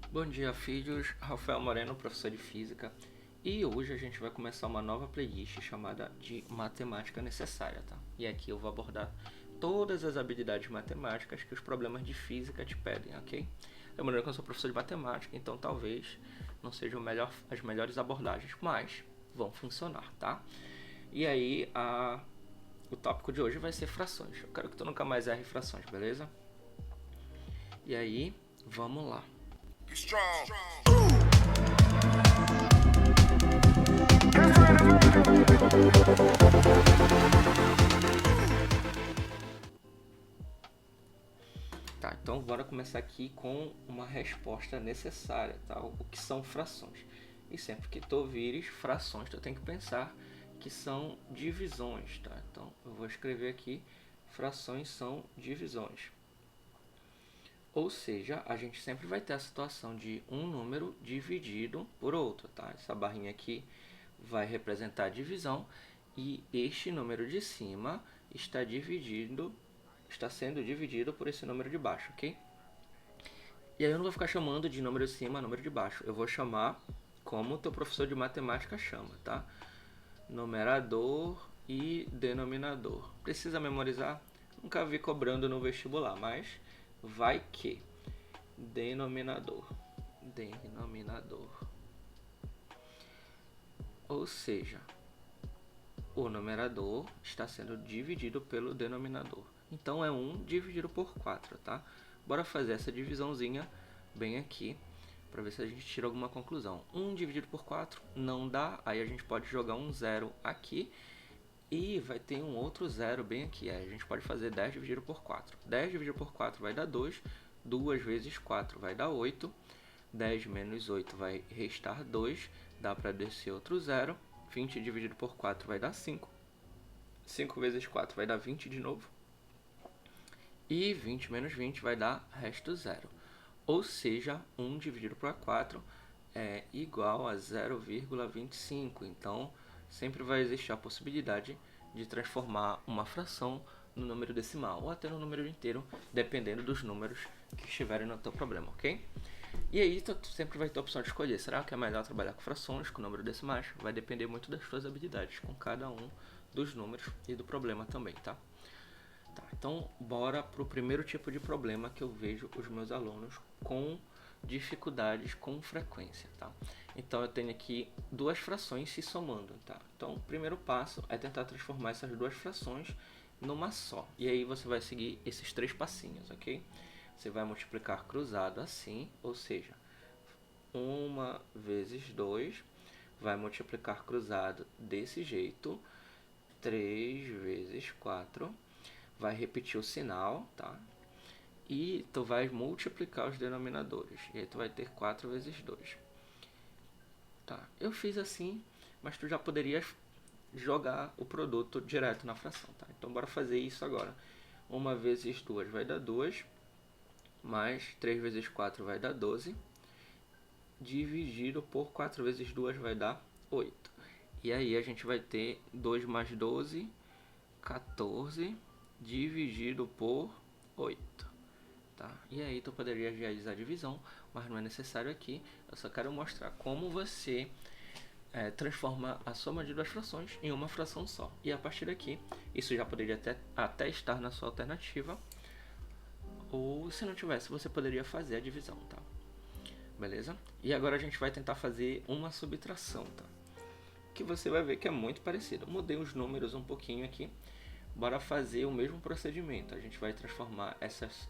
Bom dia, filhos. Rafael Moreno, professor de Física. E hoje a gente vai começar uma nova playlist chamada de Matemática Necessária, tá? E aqui eu vou abordar todas as habilidades matemáticas que os problemas de Física te pedem, ok? Lembrando que eu sou professor de Matemática, então talvez não sejam as melhores abordagens, mas vão funcionar, tá? E aí, o tópico de hoje vai ser frações. Eu quero que tu nunca mais erre frações, beleza? E aí, vamos lá. Tá, então bora começar aqui com uma resposta necessária, tá? O que são frações? E sempre que tu ouvires frações, tu tem que pensar que são divisões, tá? Então eu vou escrever aqui, frações são divisões. Ou seja, a gente sempre vai ter a situação de um número dividido por outro, tá? Essa barrinha aqui vai representar a divisão e este número de cima está sendo dividido por esse número de baixo, ok? E aí eu não vou ficar chamando de número de cima, número de baixo. Eu vou chamar como o teu professor de matemática chama, tá? Numerador e denominador. Precisa memorizar? Nunca vi cobrando no vestibular, mas vai que. Denominador. Denominador. Ou seja, o numerador está sendo dividido pelo denominador. Então é 1 dividido por 4, tá? Bora fazer essa divisãozinha bem aqui para ver se a gente tira alguma conclusão. 1 dividido por 4 não dá, aí a gente pode jogar um zero aqui e vai ter um outro zero bem aqui. Aí a gente pode fazer 10 dividido por 4. 10 dividido por 4 vai dar 2, 2 vezes 4 vai dar 8, 10 menos 8 vai restar 2, dá para descer outro zero. 20 dividido por 4 vai dar 5. 5 vezes 4 vai dar 20 de novo. E 20 menos 20 vai dar resto zero. Ou seja, 1 dividido por 4 é igual a 0,25. Então, sempre vai existir a possibilidade de transformar uma fração no número decimal ou até no número inteiro, dependendo dos números que estiverem no teu problema, ok? E aí, tu sempre vai ter a opção de escolher. Será que é melhor trabalhar com frações, com número decimais? Vai depender muito das tuas habilidades com cada um dos números e do problema também, tá? Tá, então bora pro primeiro tipo de problema que eu vejo os meus alunos com dificuldades com frequência, tá? Então eu tenho aqui duas frações se somando, tá? Então o primeiro passo é tentar transformar essas duas frações numa só. E aí você vai seguir esses três passinhos, ok? Você vai multiplicar cruzado assim, ou seja, 1 vezes 2 vai multiplicar cruzado desse jeito, 3 vezes 4 vai repetir o sinal, tá? E tu vai multiplicar os denominadores. E aí tu vai ter 4 vezes 2. Tá, eu fiz assim, mas tu já poderias jogar o produto direto na fração, tá? Então bora fazer isso agora. 1 vezes 2 vai dar 2, mais 3 vezes 4 vai dar 12, dividido por 4 vezes 2 vai dar 8. E aí a gente vai ter 2 mais 12, 14, dividido por 8. Tá? E aí tu poderia realizar a divisão, mas não é necessário aqui. Eu só quero mostrar como você transforma a soma de duas frações em uma fração só. E a partir daqui, isso já poderia até estar na sua alternativa. Ou se não tivesse, você poderia fazer a divisão, tá? Beleza? E agora a gente vai tentar fazer uma subtração, tá? Que você vai ver que é muito parecido. Mudei os números um pouquinho aqui. Bora fazer o mesmo procedimento. A gente vai transformar essas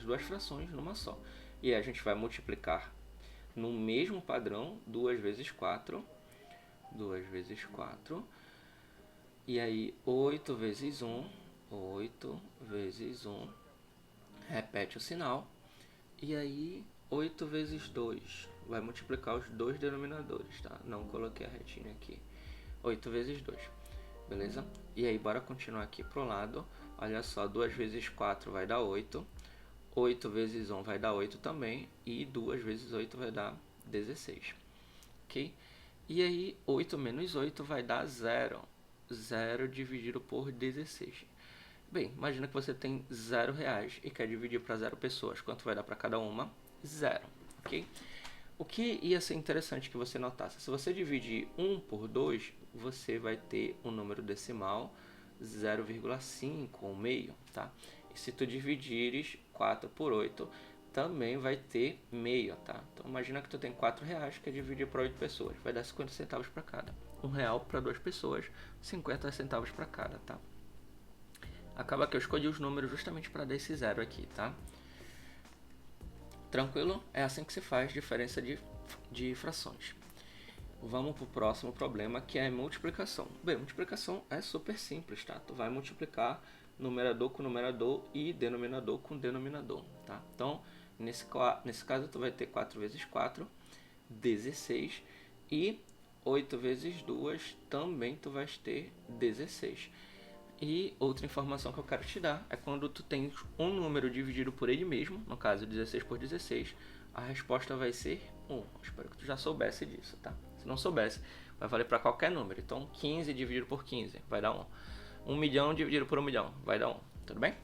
duas frações numa só. E aí a gente vai multiplicar no mesmo padrão 2 vezes 4. 2 vezes 4. E aí 8 vezes 1. 8 vezes 1. Repete o sinal. E aí 8 vezes 2. Vai multiplicar os dois denominadores, tá? Não coloquei a retinha aqui. 8 vezes 2. Beleza? E aí bora continuar aqui pro lado. Olha só, 2 vezes 4 vai dar 8. 8 vezes 1 vai dar 8 também. E 2 vezes 8 vai dar 16. Ok? E aí 8 menos 8 vai dar 0. 0 dividido por 16. Bem, imagina que você tem 0 reais e quer dividir para 0 pessoas. Quanto vai dar para cada uma? 0. ok? O que ia ser interessante que você notasse, se você dividir 1 por 2, você vai ter um número decimal 0,5 ou meio, tá? E se tu dividires 4 por 8, também vai ter meio, tá? Então imagina que tu tem R$4, que é dividir para 8 pessoas, vai dar 50 centavos para cada. R$1 para 2 pessoas, 50 centavos para cada, tá? Acaba que eu escolhi os números justamente para dar esse zero aqui, tá? Tranquilo? É assim que se faz diferença de frações. Vamos para o próximo problema, que é multiplicação. Bem, multiplicação é super simples, tá? Tu vai multiplicar numerador com numerador e denominador com denominador, tá? Então, nesse caso, tu vai ter 4 vezes 4, 16, e 8 vezes 2, também tu vais ter 16. E outra informação que eu quero te dar é quando tu tens um número dividido por ele mesmo, no caso 16 por 16, a resposta vai ser 1. Espero que tu já soubesse disso, tá? Se não soubesse, vai valer para qualquer número. Então 15 dividido por 15 vai dar 1. 1 milhão dividido por 1 milhão vai dar 1. Tudo bem?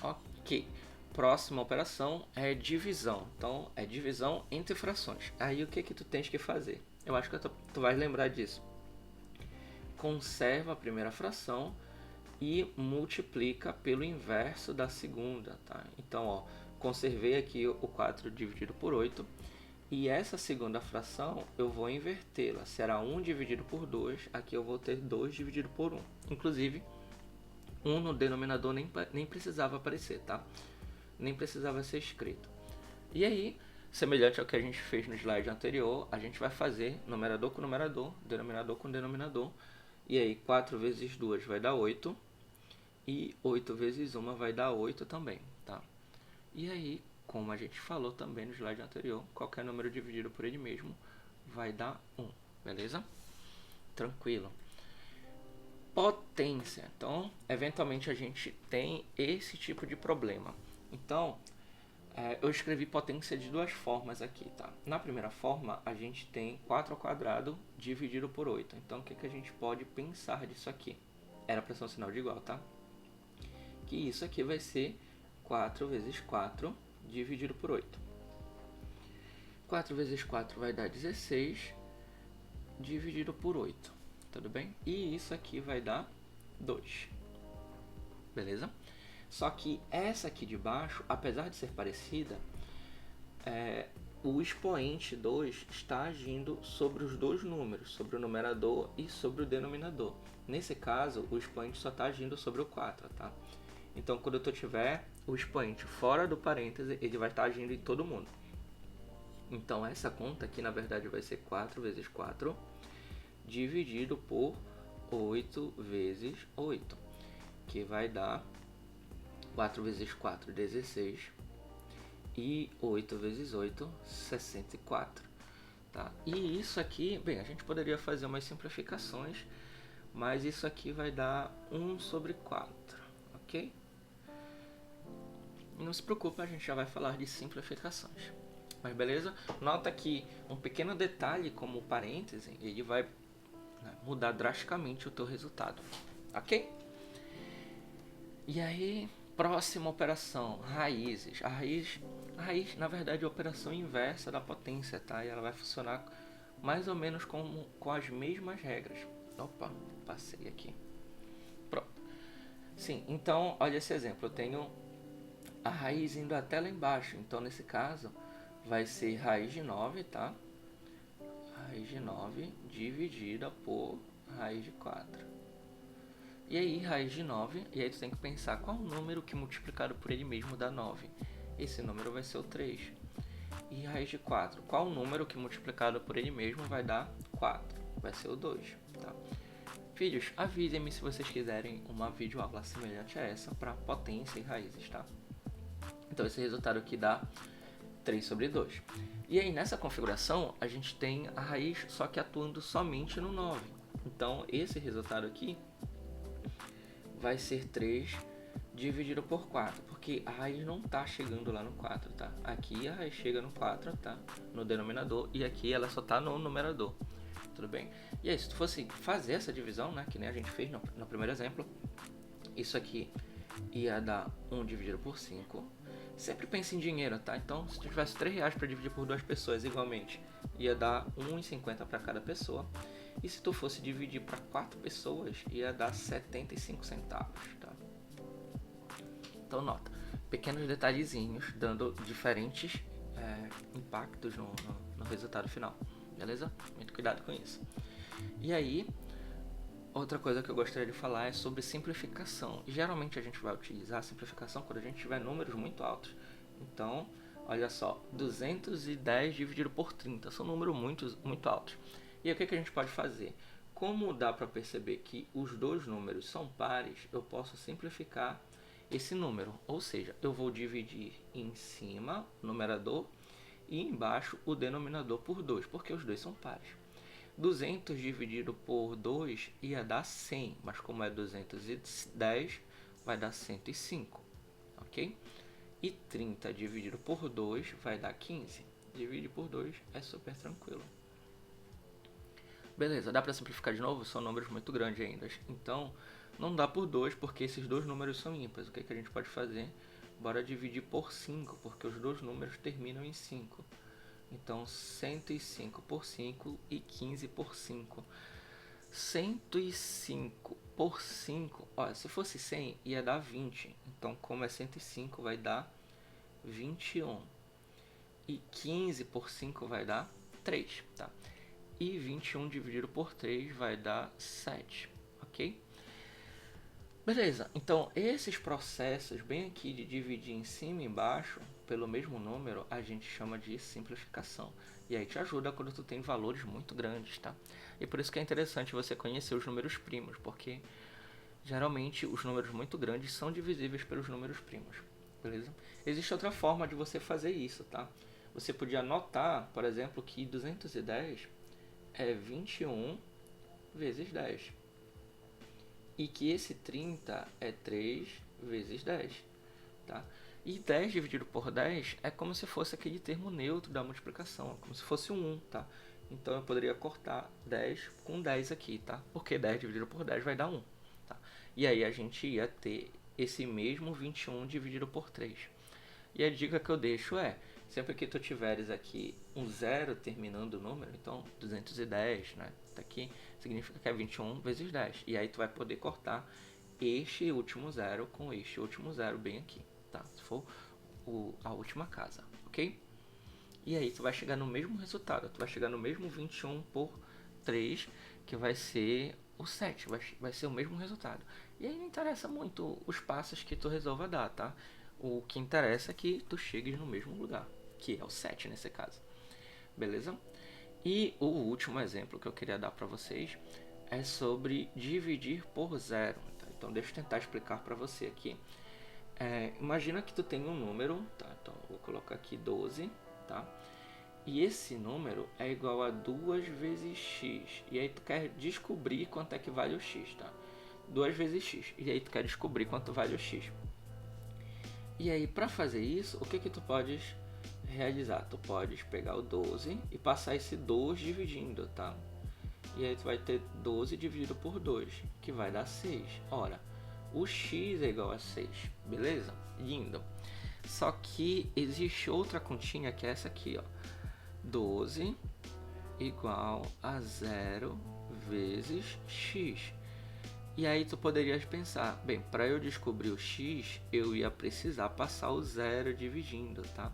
Ok. Próxima operação é divisão. Então é divisão entre frações. Aí o que tu tens que fazer? Eu acho que tu vai lembrar disso. Conserva a primeira fração e multiplica pelo inverso da segunda, tá? Então, ó, conservei aqui o 4 dividido por 8, e essa segunda fração eu vou invertê-la. Será 1 dividido por 2, aqui eu vou ter 2 dividido por 1. Inclusive, 1 no denominador nem precisava aparecer, tá? Nem precisava ser escrito. E aí, semelhante ao que a gente fez no slide anterior, a gente vai fazer numerador com numerador, denominador com denominador. E aí, 4 vezes 2 vai dar 8. E 8 vezes 1 vai dar 8 também, tá? E aí, como a gente falou também no slide anterior, qualquer número dividido por ele mesmo vai dar 1, beleza? Tranquilo. Potência. Então, eventualmente a gente tem esse tipo de problema. Então, eu escrevi potência de duas formas aqui, tá? Na primeira forma, a gente tem 4 ao quadrado dividido por 8. Então, o que a gente pode pensar disso aqui? Era para ser um sinal de igual, tá? Que isso aqui vai ser 4 vezes 4 dividido por 8. 4 vezes 4 vai dar 16 dividido por 8. Tudo bem? E isso aqui vai dar 2. Beleza? Só que essa aqui de baixo, apesar de ser parecida, o expoente 2 está agindo sobre os dois números, sobre o numerador e sobre o denominador. Nesse caso, o expoente só está agindo sobre o 4, tá? Então, quando eu tiver o expoente fora do parêntese, ele vai estar agindo em todo mundo. Então, essa conta aqui, na verdade, vai ser 4 vezes 4 dividido por 8 vezes 8, que vai dar 4 vezes 4, 16, e 8 vezes 8, 64. Tá? E isso aqui, bem, a gente poderia fazer umas simplificações, mas isso aqui vai dar 1 sobre 4, ok? Não se preocupe, a gente já vai falar de simplificações. Mas beleza? Nota que um pequeno detalhe como o parêntese, ele vai mudar drasticamente o teu resultado, ok? E aí, próxima operação, raízes. A raiz, na verdade, é a operação inversa da potência, tá? E ela vai funcionar mais ou menos com as mesmas regras. Opa, passei aqui. Pronto. Sim, então, olha esse exemplo. Eu tenho a raiz indo até lá embaixo. Então, nesse caso, vai ser raiz de 9, tá? Raiz de 9 dividida por raiz de 4. E aí, raiz de 9, e aí tu tem que pensar qual o número que multiplicado por ele mesmo dá 9. Esse número vai ser o 3. E raiz de 4, qual o número que multiplicado por ele mesmo vai dar 4? Vai ser o 2, tá? Filhos, avisem-me se vocês quiserem uma videoaula semelhante a essa para potência e raízes, tá? Então esse resultado aqui dá 3 sobre 2. E aí nessa configuração a gente tem a raiz só que atuando somente no 9. Então esse resultado aqui vai ser 3 dividido por 4, porque a raiz não está chegando lá no 4, tá? Aqui a raiz chega no 4, tá? No denominador, e aqui ela só está no numerador, tudo bem? E aí, se tu fosse fazer essa divisão, né, que nem a gente fez no primeiro exemplo, isso aqui ia dar 1 dividido por 5, Sempre pense em dinheiro, tá? Então, se tu tivesse R$3 para dividir por duas pessoas igualmente, ia dar R$1,50 para cada pessoa. E se tu fosse dividir para 4 pessoas, ia dar 75 centavos, tá? Então, nota, pequenos detalhezinhos dando diferentes impactos no resultado final, beleza? Muito cuidado com isso. E aí, outra coisa que eu gostaria de falar é sobre simplificação. Geralmente a gente vai utilizar a simplificação quando a gente tiver números muito altos. Então, olha só, 210 dividido por 30 são números muito altos. E aí, o que a gente pode fazer? Como dá para perceber que os dois números são pares, eu posso simplificar esse número. Ou seja, eu vou dividir em cima o numerador e embaixo o denominador por 2, porque os dois são pares. 200 dividido por 2 ia dar 100, mas como é 210, vai dar 105, ok? E 30 dividido por 2 vai dar 15. Dividir por 2 é super tranquilo. Beleza, dá para simplificar de novo? São números muito grandes ainda. Então, não dá por 2, porque esses dois números são ímpares. O que a gente pode fazer? Bora dividir por 5, porque os dois números terminam em 5. Então, 105 por 5 e 15 por 5. 105 por 5, olha, se fosse 100 ia dar 20. Então, como é 105, vai dar 21. E 15 por 5 vai dar 3, tá? E 21 dividido por 3 vai dar 7, ok? Beleza, então esses processos bem aqui de dividir em cima e embaixo pelo mesmo número a gente chama de simplificação. E aí te ajuda quando tu tem valores muito grandes, tá? E por isso que é interessante você conhecer os números primos, porque geralmente os números muito grandes são divisíveis pelos números primos, beleza? Existe outra forma de você fazer isso, tá? Você podia anotar, por exemplo, que 210 é 21 vezes 10. E que esse 30 é 3 vezes 10, tá? E 10 dividido por 10 é como se fosse aquele termo neutro da multiplicação, como se fosse um 1, tá? Então eu poderia cortar 10 com 10 aqui, tá? Porque 10 dividido por 10 vai dar 1, tá? E aí a gente ia ter esse mesmo 21 dividido por 3. E a dica que eu deixo é, sempre que tu tiveres aqui um zero terminando o número, então 210, né? Tá aqui, significa que é 21 vezes 10. E aí tu vai poder cortar este último zero com este último zero bem aqui, tá? Se for a última casa, ok? E aí tu vai chegar no mesmo resultado, tu vai chegar no mesmo 21 por 3, que vai ser o 7, vai ser o mesmo resultado. E aí não interessa muito os passos que tu resolva dar, tá? O que interessa é que tu chegues no mesmo lugar, que é o 7 nesse caso. Beleza? E o último exemplo que eu queria dar para vocês é sobre dividir por zero. Tá? Então deixa eu tentar explicar para você aqui. Imagina que tu tem um número, tá? Então vou colocar aqui 12, tá? E esse número é igual a 2 vezes x. E aí tu quer descobrir quanto é que vale o x, tá? 2 vezes x. E aí tu quer descobrir quanto vale o x. E aí, para fazer isso, o que tu podes realizar? Tu podes pegar o 12 e passar esse 2 dividindo, tá? E aí tu vai ter 12 dividido por 2, que vai dar 6. Ora, o x é igual a 6, beleza? Lindo. Só que existe outra continha que é essa aqui, ó. 12 igual a 0 vezes x. E aí tu poderias pensar, bem, para eu descobrir o x, eu ia precisar passar o zero dividindo, tá?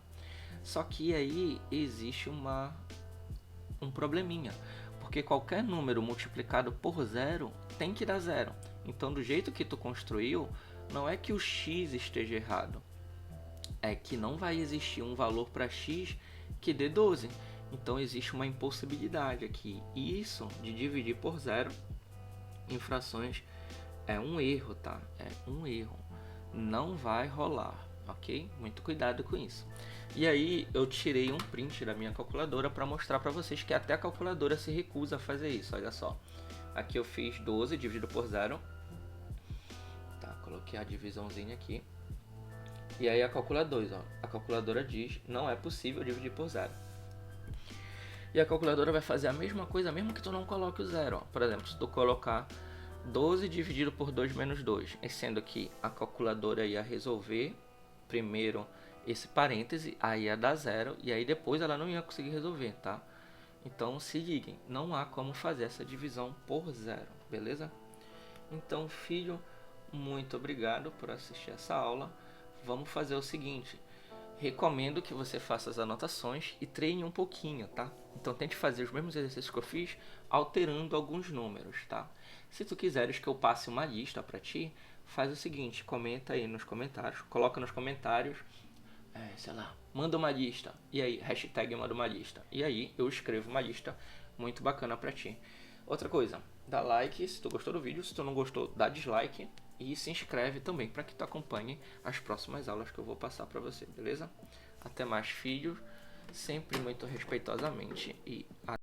Só que aí existe um probleminha, porque qualquer número multiplicado por zero tem que dar zero. Então, do jeito que tu construiu, não é que o x esteja errado, é que não vai existir um valor para x que dê 12. Então, existe uma impossibilidade aqui. E isso de dividir por zero em frações é um erro, tá? É um erro. Não vai rolar, ok? Muito cuidado com isso. E aí eu tirei um print da minha calculadora para mostrar para vocês que até a calculadora se recusa a fazer isso. Olha só. Aqui eu fiz 12 dividido por zero. Tá, coloquei a divisãozinha aqui. E aí a calculadora diz, não é possível dividir por zero. E a calculadora vai fazer a mesma coisa mesmo que tu não coloque o zero. Ó. Por exemplo, se tu colocar 12 dividido por 2 menos 2, sendo que a calculadora ia resolver primeiro esse parêntese, aí ia dar 0 e aí depois ela não ia conseguir resolver, tá? Então se liguem, não há como fazer essa divisão por 0, beleza? Então, filho, muito obrigado por assistir essa aula. Vamos fazer o seguinte, recomendo que você faça as anotações e treine um pouquinho, tá? Então tente fazer os mesmos exercícios que eu fiz, alterando alguns números, tá? Se tu quiseres que eu passe uma lista para ti, faz o seguinte, comenta aí nos comentários, coloca nos comentários, sei lá, manda uma lista, e aí, hashtag manda uma lista, e aí eu escrevo uma lista muito bacana para ti. Outra coisa, dá like se tu gostou do vídeo, se tu não gostou, dá dislike, e se inscreve também para que tu acompanhe as próximas aulas que eu vou passar para você, beleza? Até mais, filhos, sempre muito respeitosamente e